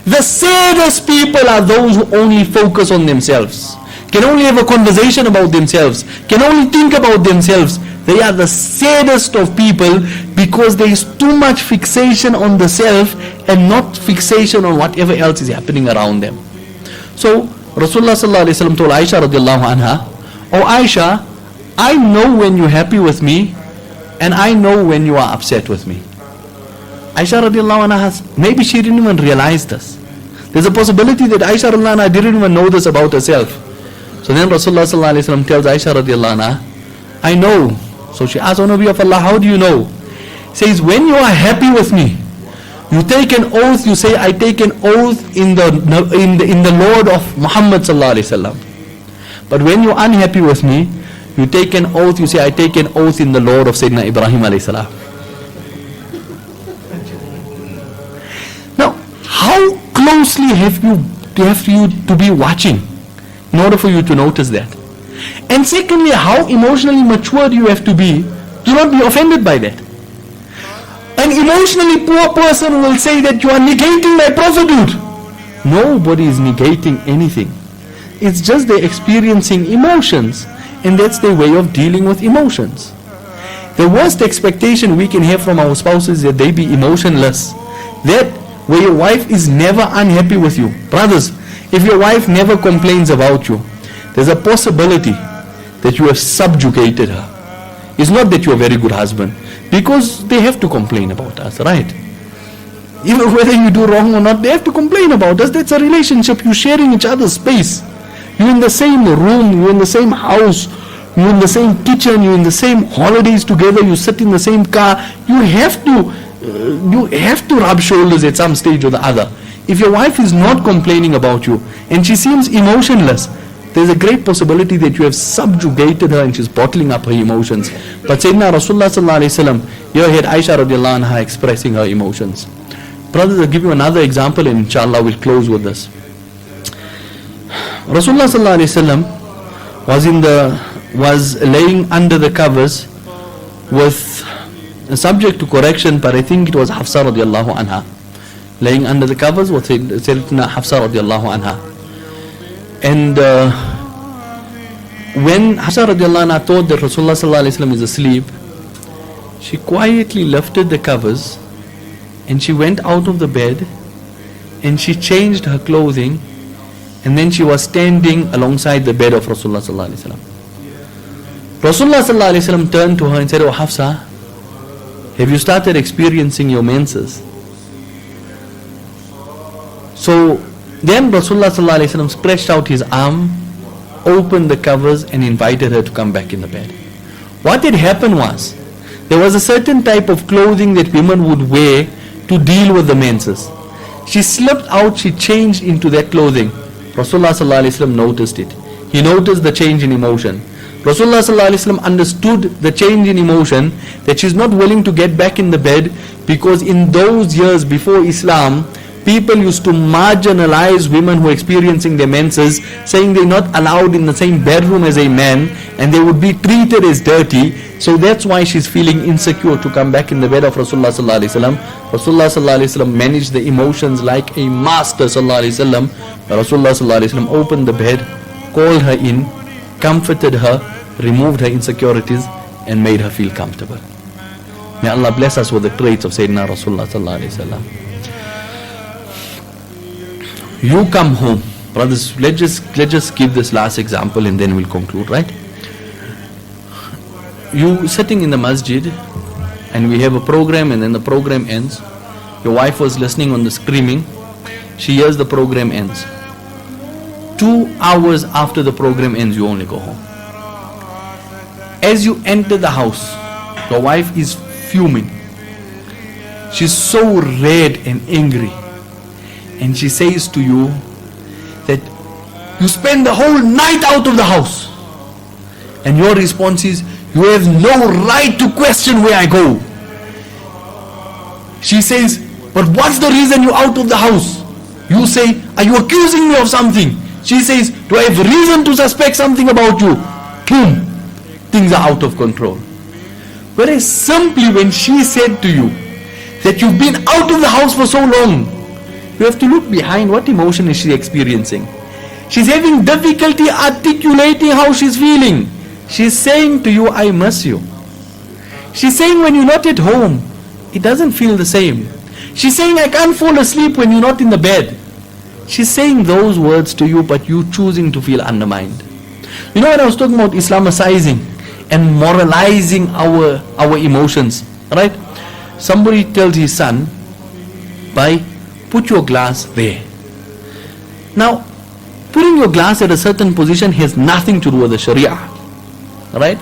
The saddest people are those who only focus on themselves, can only have a conversation about themselves, can only think about themselves. They are the saddest of people because there is too much fixation on the self and not fixation on whatever else is happening around them. So Rasulullah sallallahu alaihi wasallam told Aisha radiallahu anha, oh Aisha, I know when you're happy with me and I know when you are upset with me. Aisha radiallahu anha, maybe she didn't even realize this. There's a possibility that Aisha radiallahu anha didn't even know this about herself. So then Rasulullah sallallahu alaihi wasallam tells Aisha radiallahu anha, I know. So she asks, O Nabi of Allah, how do you know? Says, when you are happy with me, you take an oath, you say, I take an oath in the Lord of Muhammad sallallahu alaihi wasallam. But when you are unhappy with me, you take an oath, you say, I take an oath in the Lord of Sayyidina Ibrahim alayhi salam. Now, how closely have you to be watching in order for you to notice that? And secondly, how emotionally mature you have to be. Do not be offended by that. An emotionally poor person will say that you are negating my prophethood. Nobody is negating anything. It's just they're experiencing emotions, and that's their way of dealing with emotions. The worst expectation we can have from our spouses is that they be emotionless. That where your wife is never unhappy with you. Brothers, if your wife never complains about you, there's a possibility that you have subjugated her. It's not that you're a very good husband, because they have to complain about us, right? Even whether you do wrong or not, they have to complain about us. That's a relationship. You're sharing each other's space. You're in the same room, you're in the same house, you're in the same kitchen, you're in the same holidays together, you sit in the same car. You have to rub shoulders at some stage or the other. If your wife is not complaining about you and she seems emotionless, there's a great possibility that you have subjugated her and she's bottling up her emotions. But Sayyidina Rasulullah sallallahu alaihi wasallam, here had Aisha radiallahu anha expressing her emotions. Brothers, I'll give you another example and inshallah we'll close with this. Rasulullah sallallahu alaihi wasallam was laying under the covers with a subject to correction, but I think it was Hafsa radiallahu anha. Laying under the covers with Sayyidina Hafsa radiallahu anha. And when Hafsa radiallahu anha thought that Rasulullah sallallahu alaihi wasallam is asleep, she quietly lifted the covers and she went out of the bed and she changed her clothing, and then she was standing alongside the bed of Rasulullah sallallahu alaihi wasallam. Rasulullah sallallahu alaihi wasallam turned to her and said, oh Hafsa, have you started experiencing your menses? So then Rasulullah sallallahu alaihi wasallam stretched out his arm, opened the covers and invited her to come back in the bed. What had happened was, there was a certain type of clothing that women would wear to deal with the menses. She slipped out, she changed into that clothing. Rasulullah sallallahu alaihi wasallam noticed it. He noticed the change in emotion. Rasulullah sallallahu alaihi wasallam understood the change in emotion, that she's not willing to get back in the bed, because in those years before Islam, people used to marginalize women who are experiencing their menses, saying they're not allowed in the same bedroom as a man and they would be treated as dirty. So that's why she's feeling insecure to come back in the bed of Rasulullah sallallahu alaihi wasallam. Rasulullah sallallahu alaihi wasallam managed the emotions like a master sallallahu alaihi wasallam. Rasulullah sallallahu alaihi wasallam opened the bed, called her in, comforted her, removed her insecurities and made her feel comfortable. May Allah bless us with the traits of Sayyidina Rasulullah sallallahu alaihi wasallam. You come home, brothers, let's just give this last example and then we'll conclude, right? You sitting in the masjid and we have a program and then the program ends. Your wife was listening on the screaming. She hears the program ends. 2 hours after the program ends, you only go home. As you enter the house, your wife is fuming. She's so red and angry. And she says to you that you spend the whole night out of the house. And your response is, you have no right to question where I go. She says, but what's the reason you're out of the house? You say, are you accusing me of something? She says, do I have reason to suspect something about you? Boom, things are out of control. Whereas simply when she said to you that you've been out of the house for so long, you have to look behind. What emotion is she experiencing? She's having difficulty articulating how she's feeling. She's saying to you, I miss you. She's saying when you're not at home, it doesn't feel the same. She's saying I can't fall asleep when you're not in the bed. She's saying those words to you, but you choosing to feel undermined. You know, when I was talking about Islamicizing and moralizing our emotions, right? Somebody tells his son, put your glass there. Now, putting your glass at a certain position has nothing to do with the Sharia, right?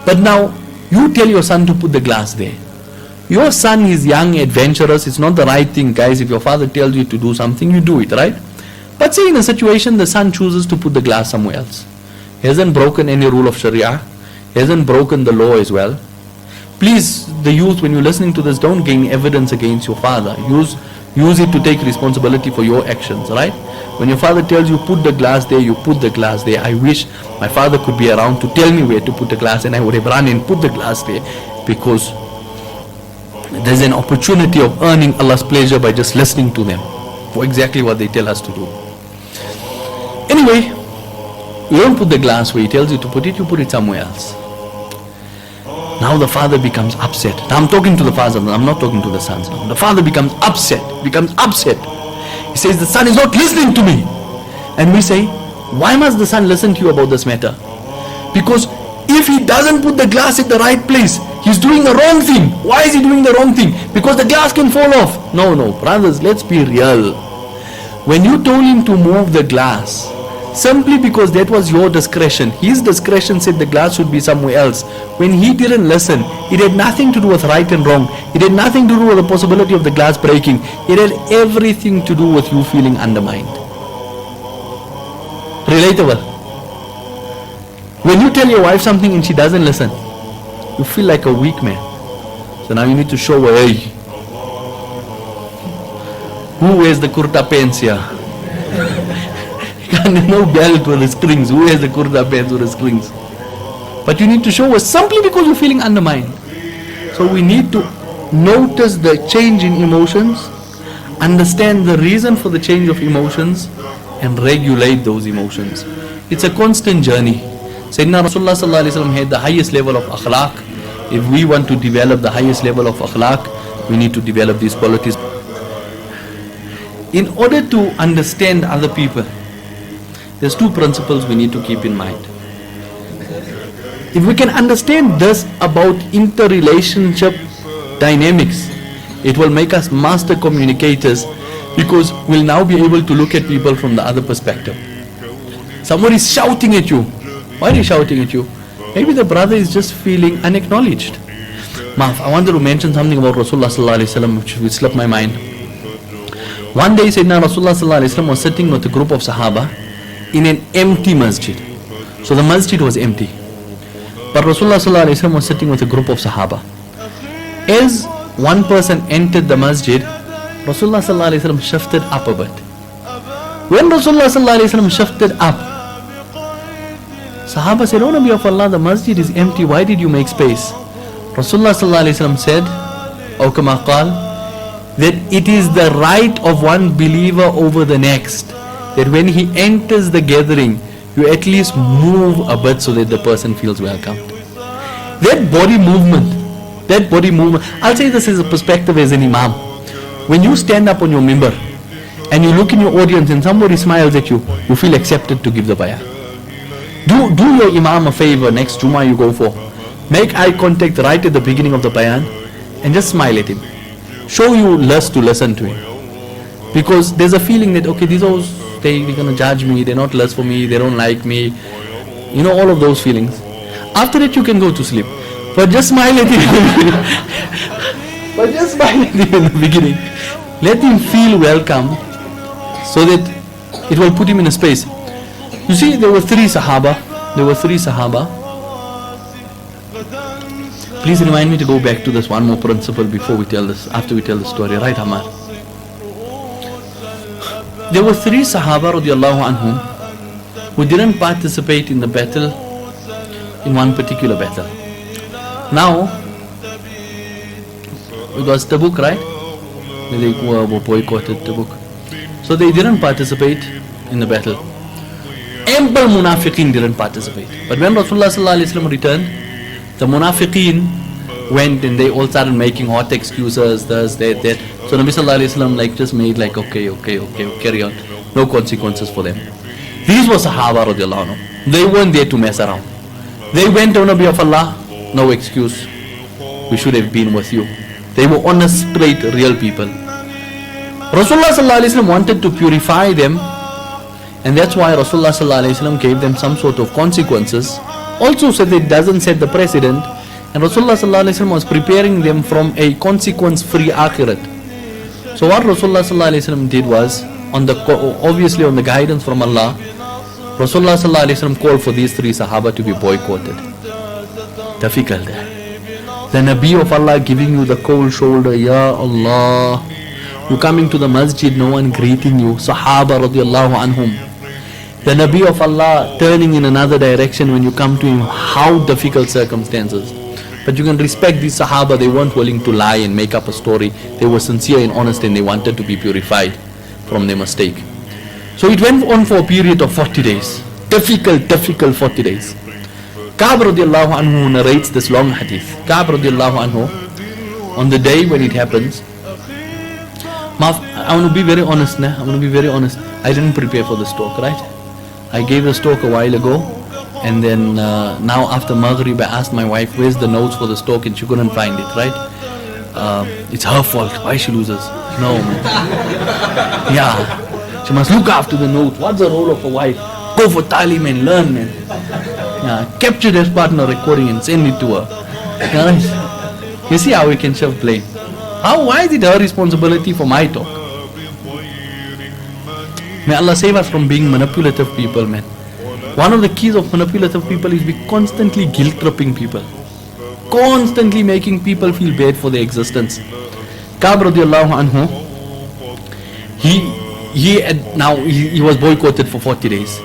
But now, you tell your son to put the glass there. Your son is young, adventurous. It's not the right thing, guys. If your father tells you to do something, you do it, right? But say in a situation the son chooses to put the glass somewhere else. He hasn't broken any rule of Sharia. He hasn't broken the law as well. Please, the youth, when you're listening to this, don't gain evidence against your father. Use it to take responsibility for your actions, right? When your father tells you put the glass there, you put the glass there. I wish my father could be around to tell me where to put the glass, and I would have run and put the glass there, because there's an opportunity of earning Allah's pleasure by just listening to them for exactly what they tell us to do. Anyway, you don't put the glass where he tells you to put it, you put it somewhere else. Now the father becomes upset. Now I'm talking to the father, I'm not talking to the sons now. The father becomes upset. He says, the son is not listening to me. And we say, why must the son listen to you about this matter? Because if he doesn't put the glass at the right place, he's doing the wrong thing. Why is he doing the wrong thing? Because the glass can fall off. No, brothers, let's be real. When you told him to move the glass, simply because that was your discretion, his discretion said the glass should be somewhere else. When he didn't listen, it had nothing to do with right and wrong. It had nothing to do with the possibility of the glass breaking. It had everything to do with you feeling undermined. Relatable. When you tell your wife something and she doesn't listen, you feel like a weak man. So now you need to show her, hey, who wears the kurta pants here? No belt with the strings. Who wears the kurta pants with the strings? But you need to show her simply because you're feeling undermined. So we need to notice the change in emotions, understand the reason for the change of emotions, and regulate those emotions. It's a constant journey. Sayyidina Rasulullah sallallahu alaihi wasallam had the highest level of akhlaq. If we want to develop the highest level of akhlaq, we need to develop these qualities. In order to understand other people, there's two principles we need to keep in mind. If we can understand this about interrelationship dynamics, it will make us master communicators, because we'll now be able to look at people from the other perspective. Somebody is shouting at you. Why are you shouting at you? Maybe the brother is just feeling unacknowledged. Maaf, I wanted to mention something about Rasulullah sallallahu alaihi wasallam which slipped my mind. One day Sayyidina Rasulullah sallallahu alaihi wasallam was sitting with a group of Sahaba in an empty masjid. So the masjid was empty. But Rasulullah sallallahu alaihi wasallam was sitting with a group of Sahaba. As one person entered the masjid, Rasulullah sallallahu alaihi wasallam shifted up a bit. When Rasulullah sallallahu alaihi wasallam shifted up, Sahaba said, "O Nabi of Allah, the masjid is empty. Why did you make space?" Rasulullah sallallahu alaihi wasallam said, "O kama qal, that it is the right of one believer over the next, that when he enters the gathering, you at least move a bit so that the person feels welcomed." That body movement, I'll say this as a perspective as an imam. When you stand up on your mimbar and you look in your audience and somebody smiles at you, you feel accepted to give the bayah. Do your imam a favor next Jummah you go for. Make eye contact right at the beginning of the bayan and just smile at him. Show you lust to listen to him. Because there's a feeling that, okay, these they're gonna judge me, they're not less for me, they don't like me. You know, all of those feelings. After that you can go to sleep. But just smile at him. But just smile at him in the beginning. Let him feel welcome so that it will put him in a space. You see, there were three Sahaba. Please remind me to go back to this one more principle before we tell this, after we tell the story, right, Hamad? There were three Sahaba radiallahu anhum who didn't participate in the battle, in one particular battle. Now, it was Tabuk, right? They were boycotted Tabuk. So they didn't participate in the battle. Ample Munafiqeen didn't participate. But when Rasulullah sallallahu alaihi wasallam returned, the Munafiqeen went and they all started making hot excuses, this, that. So Nabi sallallahu alaihi wasallam just made okay, carry on. No consequences for them. These were Sahaba radiallahu anhu. They weren't there to mess around. They went, O Nabi of Allah, no excuse. We should have been with you. They were honest, straight, real people. Rasulullah sallallahu alaihi wasallam wanted to purify them, and that's why Rasulullah sallallahu alaihi wasallam gave them some sort of consequences. Also so that it doesn't set the precedent. And Rasulullah sallallahu alaihi wasallam was preparing them from a consequence-free akhirat. So what Rasulullah sallallahu alaihi wasallam did was, obviously on the guidance from Allah, Rasulullah sallallahu alaihi wasallam called for these three Sahaba to be boycotted. Difficult. The Nabi of Allah giving you the cold shoulder, Ya Allah. You coming to the masjid, no one greeting you. Sahaba radiallahu anhum. The Nabi of Allah turning in another direction when you come to him. How difficult circumstances. But you can respect these Sahaba. They weren't willing to lie and make up a story. They were sincere and honest, and they wanted to be purified from their mistake. So it went on for a period of 40 days. Difficult 40 days. Ka'b radiallahu anhu narrates this long hadith. Ka'b radiallahu anhu, on the day when it happens, I want to be very honest now. I didn't prepare for this talk, right? I gave this talk a while ago, and then now after Maghrib I asked my wife, where's the notes for this talk, and she couldn't find it, right? It's her fault. Why she loses? No, man. Yeah, she must look after the notes. What's the role of a wife? Go for talim and learn, man. Yeah, capture this partner recording and send it to her. Guys, you see how we can shift blame. Why is it her responsibility for my talk? May Allah save us from being manipulative people, man. One of the keys of manipulative people is we constantly guilt-tripping people. Constantly making people feel bad for their existence. Ka'b radiallahu anhu, he was boycotted for 40 days.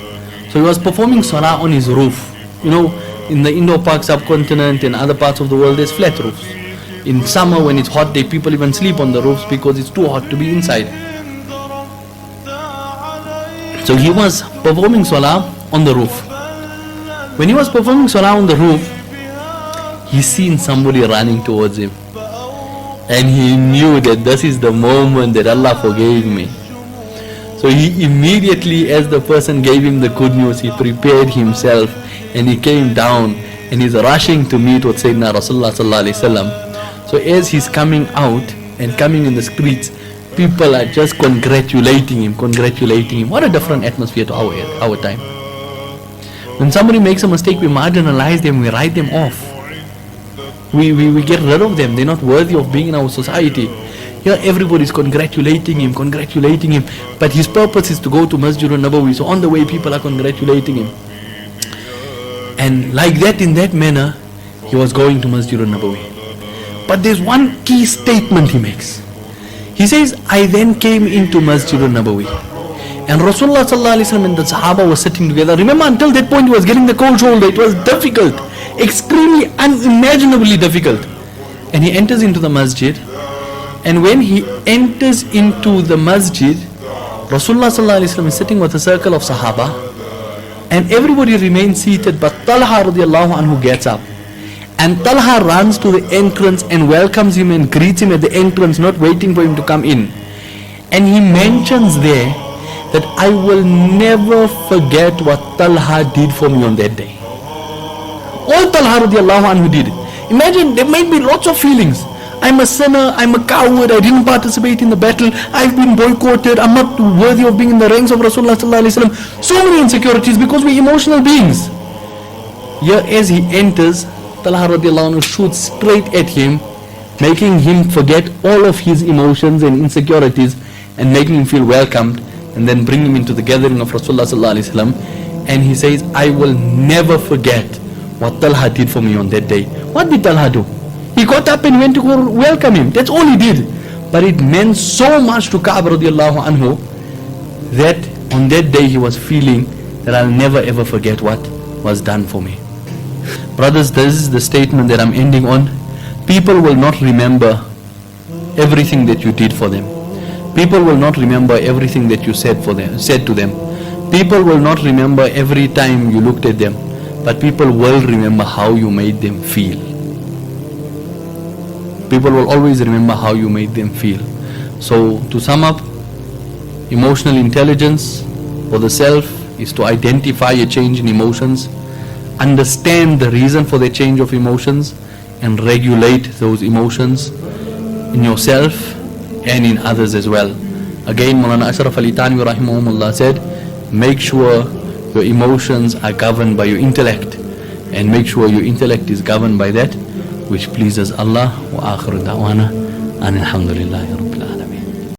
So he was performing salah on his roof. You know, in the Indo-Pak subcontinent and other parts of the world, there's flat roofs. In summer when it's hot, people even sleep on the roofs because it's too hot to be inside. So he was performing salah on the roof. When he was performing salah on the roof, he seen somebody running towards him. And he knew that this is the moment that Allah forgave me. So he immediately, as the person gave him the good news, he prepared himself and he came down and he's rushing to meet with Sayyidina Rasulullah sallallahu alaihi wasallam. So as he's coming out and coming in the streets, people are just congratulating him. What a different atmosphere to our time. When somebody makes a mistake, we marginalize them, we write them off. We get rid of them. They're not worthy of being in our society. Here everybody's congratulating him. But his purpose is to go to Masjid al-Nabawi. So on the way, people are congratulating him. And like that, in that manner, he was going to Masjid al-Nabawi. But there's one key statement he makes. He says, I then came into Masjid al-Nabawi. And Rasulullah sallallahu alaihi wasallam and the Sahaba were sitting together. Remember, until that point he was getting the cold shoulder. It was difficult. Extremely, unimaginably difficult. And he enters into the masjid. And when he enters into the masjid, Rasulullah sallallahu alaihi wasallam is sitting with a circle of Sahaba. And everybody remains seated, but Talha radiallahu anhu gets up. And Talha runs to the entrance and welcomes him and greets him at the entrance, not waiting for him to come in. And he mentions there that I will never forget what Talha did for me on that day. All Talha radiallahu anhu did. Imagine, there might be lots of feelings. I'm a sinner, I'm a coward, I didn't participate in the battle, I've been boycotted, I'm not worthy of being in the ranks of Rasulullah sallallahu alaihi wasallam. So many insecurities because we're emotional beings. Here as he enters, Talha radiallahu anhu shoots straight at him, making him forget all of his emotions and insecurities and making him feel welcomed, and then bring him into the gathering of Rasulullah sallallahu alaihi wasallam. And he says, I will never forget what Talha did for me on that day. What did Talha do? He got up and went to go welcome him. That's all he did. But it meant so much to Ka'b radiallahu anhu that on that day he was feeling that I'll never ever forget what was done for me. Brothers, this is the statement that I'm ending on. People will not remember everything that you did for them. People will not remember everything that you said to them. People will not remember every time you looked at them, but people will remember how you made them feel. People will always remember how you made them feel. So to sum up, emotional intelligence for the self is to identify a change in emotions, understand the reason for the change of emotions, and regulate those emotions in yourself and in others as well. Again, Maulana Ashraf Ali Tanwi rahimahumullah said, make sure your emotions are governed by your intellect, and make sure your intellect is governed by that which pleases Allah. Wa akhiru da'wana anil hamdulillahi rabbil